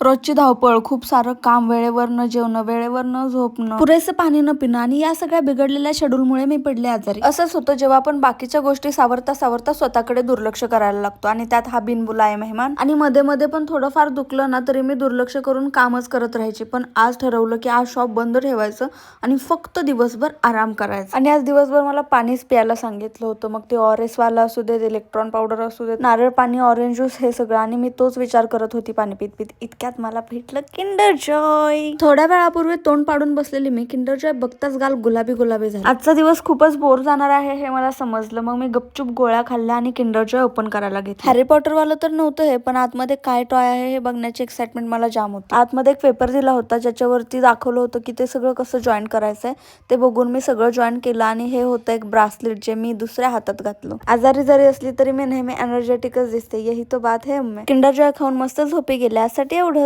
रोजची धावपळ, खूप सारं काम, वेळेवर न जेवणं, वेळेवर न झोपणं, पुरेसं पाणी न पिणं आणि या सगळ्या बिघडलेल्या शेड्यूलमुळे मी पडले आजारी. असंच होतं जेव्हा आपण बाकीच्या गोष्टी सावरता सावरता स्वतःकडे दुर्लक्ष करायला लागतो आणि त्यात हा बिनबुलाय मेहमान. आणि मध्ये मध्ये पण थोडंफार दुखलं ना तरी मी दुर्लक्ष करून कामच करत राहायचे. पण आज ठरवलं की आज शॉप बंद ठेवायचं आणि फक्त दिवसभर आराम करायचा. आणि आज दिवसभर मला पाणीच प्यायला सांगितलं होतं. मग ते ORS वाला असू देत, इलेक्ट्रॉन पावडर असू देत, नारळ पाणी, ऑरेंज ज्यूस, हे सगळं. आणि मी तोच विचार करत होती पाणी पित पित. इतक्यात मला भेटलं किंडर जॉय. थोड्या वेळापूर्वी तोंड पाडून बसलेली मी किंडर जॉय बघताच गाल गुलाबी गुलाबी झाला. आजचा दिवस खूपच बोर जाणार आहे हे मला समजलं. मग मी गपचूप गोळ्या खाल्ल्या आणि किंडर जॉय ओपन करायला घेतली. हॅरी पॉटर वाला तर नव्हतं हे, पण आतमध्ये काय टॉय आहे हे बघण्याची एक्साइटमेंट मला जाम होती. आतमध्ये एक पेपर दिला होता ज्याच्यावरती दाखवलं होतं की ते सगळं कसं जॉईन करायचंय. ते बघून मी सगळं जॉईन केलं आणि हे होतं एक ब्रासलेट जे मी दुसऱ्या हातात घातलं. आजारी जरी असली तरी मी नेहमी एनर्जेटिकच दिसते. यही तो बात है. किंडर जॉय खाऊन मस्त झोपी गेले. यासाठी एवढं.